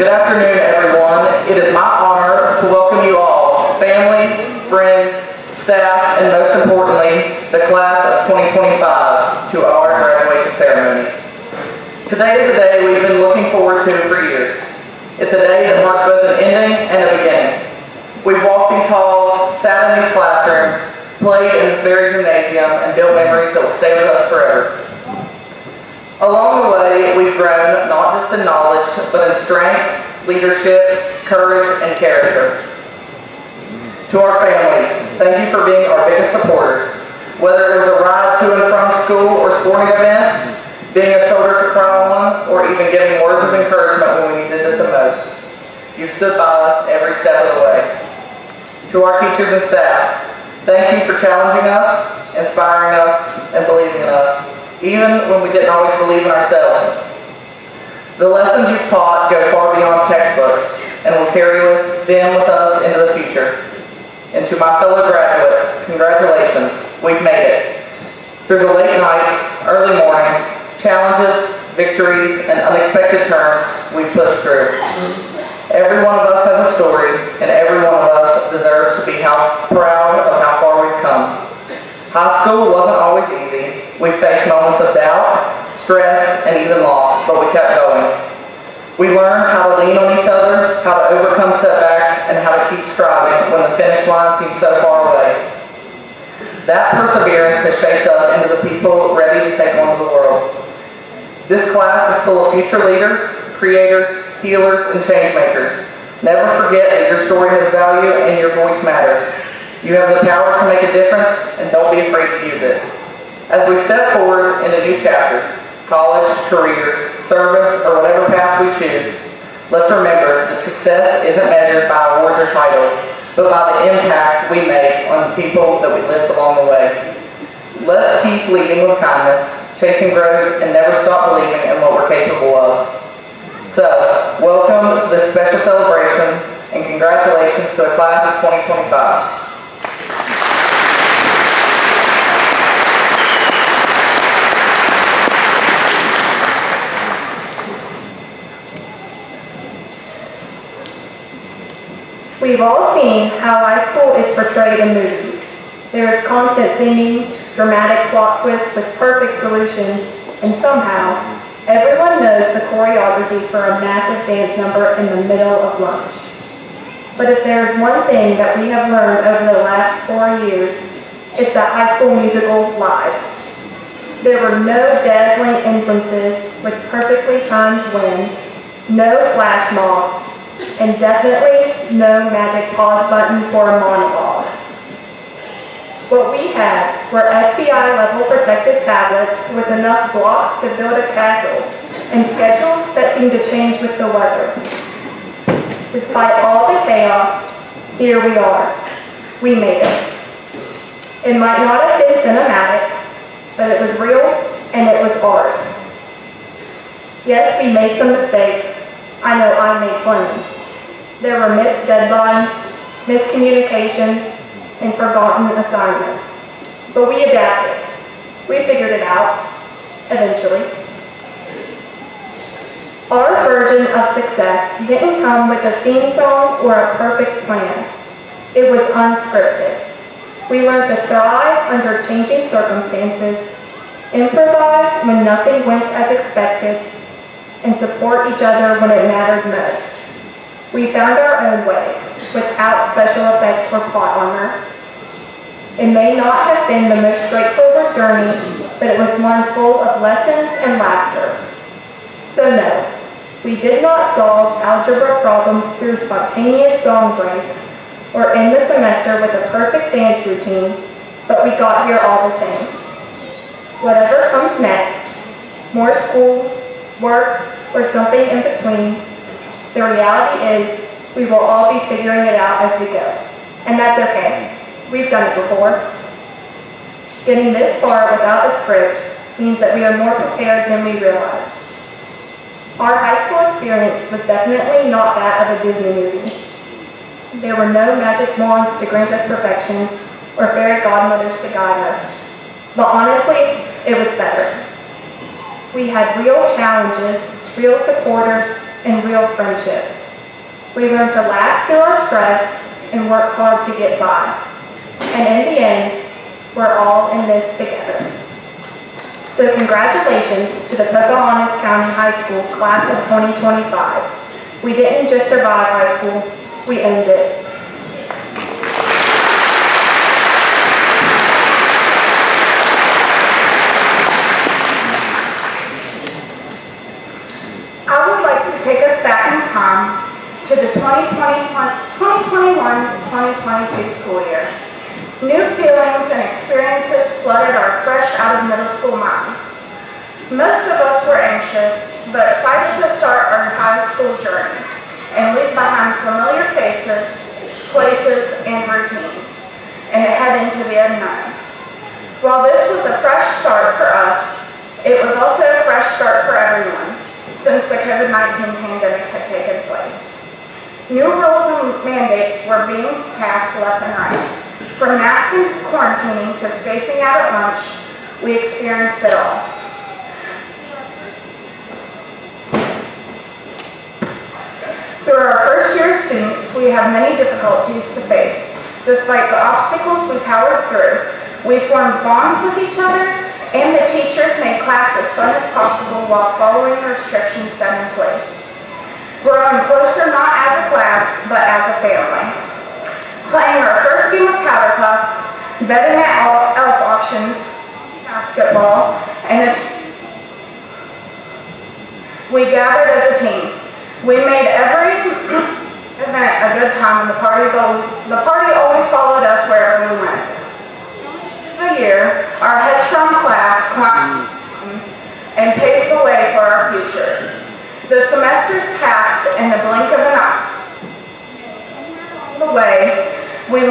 Good afternoon, everyone. It is my honor to welcome you all, family, friends, staff, and most importantly, the class of 2025 to our graduation ceremony. Today is a day we've been looking forward to for years. It's a day that marks both an ending and a beginning. We've walked these halls, sat in these classrooms, played in this very gymnasium, and built memories that will stay with us forever. Along the way, we've grown not just in knowledge, but in strength, leadership, courage, and character. To our families, thank you for being our biggest supporters. Whether it was a ride to and from school or sporting events, being a shoulder to cry on, or even giving words of encouragement when we needed it the most. You've stood by us every step of the way. To our teachers and staff, thank you for challenging us, inspiring us, and believing in us, even when we didn't always believe in ourselves. The lessons you've taught go far beyond textbooks and will carry them with us into the future. And to my fellow graduates, congratulations, we've made it. Through the late nights, early mornings, challenges, victories, and unexpected turns, we've pushed through. Every one of us has a story, and every one of us deserves to be proud of how far we've come. High school wasn't always easy. We faced moments of doubt, stress, and even loss, but we kept going. We learned how to lean on each other, how to overcome setbacks, and how to keep striving when the finish line seemed so far away. That perseverance has shaped us into the people ready to take on the world. This class is full of future leaders, creators, healers, and change makers. Never forget that your story has value and your voice matters. You have the power to make a difference, and don't be afraid to use it. As we step forward into new chapters, college, careers, service, or whatever path we choose, let's remember that success isn't measured by awards or titles, but by the impact we make on the people that we lift along the way. Let's keep leading with kindness, chasing growth, and never stop believing in what we're capable of. So, welcome to this special celebration, and congratulations to the class of 2025. We've all seen how high school is portrayed in movies. There is constant singing, dramatic plot twists with perfect solutions, and somehow, everyone knows the choreography for a massive dance number in the middle of lunch. But if there's one thing that we have learned over the last 4 years, it's that High School Musical live. There were no dazzling entrances with perfectly timed wind, no flash mobs, and definitely no magic pause button for a monologue. What we had were FBI-level protected tablets with enough blocks to build a castle, and schedules that seemed to change with the weather. Despite all the chaos, here we are. We made it. It might not have been cinematic, but it was real, and it was ours. Yes, we made some mistakes. I know I made plenty. There were missed deadlines, miscommunications, and forgotten assignments. But we adapted. We figured it out, eventually. Our version of success didn't come with a theme song or a perfect plan. It was unscripted. We learned to thrive under changing circumstances, improvise when nothing went as expected, and support each other when it mattered most. We found our own way, without special effects or plot armor. It may not have been the most straightforward journey, but it was one full of lessons and laughter. So no, we did not solve algebra problems through spontaneous song breaks, or end the semester with a perfect dance routine, but we got here all the same. Whatever comes next, more school, work, or something in between, the reality is we will all be figuring it out as we go. And that's okay. We've done it before. Getting this far without a script means that we are more prepared than we realize. Our high school experience was definitely not that of a Disney movie. There were no magic wands to grant us perfection or fairy godmothers to guide us. But honestly, it was better. We had real challenges, real supporters, and real friendships. We learned to laugh through our stress and work hard to get by. And in the end, we're all in this together. So congratulations to the Pocahontas County High School class of 2025. We didn't just survive high school, we owned it. I would like to take us back in time to the 2021-2022 school year. New feelings and experiences flooded our fresh out of middle school minds. Most of us were anxious, but excited to start our high school journey and leave behind familiar faces, places, and routines, and head into the unknown. While this was a fresh start for us, it was also a fresh start for everyone, since the COVID-19 pandemic had taken place. New rules and mandates were being passed left and right. From mask and quarantining to spacing out at lunch, we experienced it all. Through our first year as students, we have many difficulties to face. Despite the obstacles we powered through, we formed bonds with each other, and the teachers made class as fun as possible while following the restrictions set in place. Growing closer not as a class, but as a family. Playing our first game of powder puff, betting at elf auctions, basketball, and we gathered as a team. We made every event a good time, and the party always followed us wherever we went. The year, our headstrong class climbed and paved the way for our futures. The semesters passed in the blink of an eye. Along the way, we learned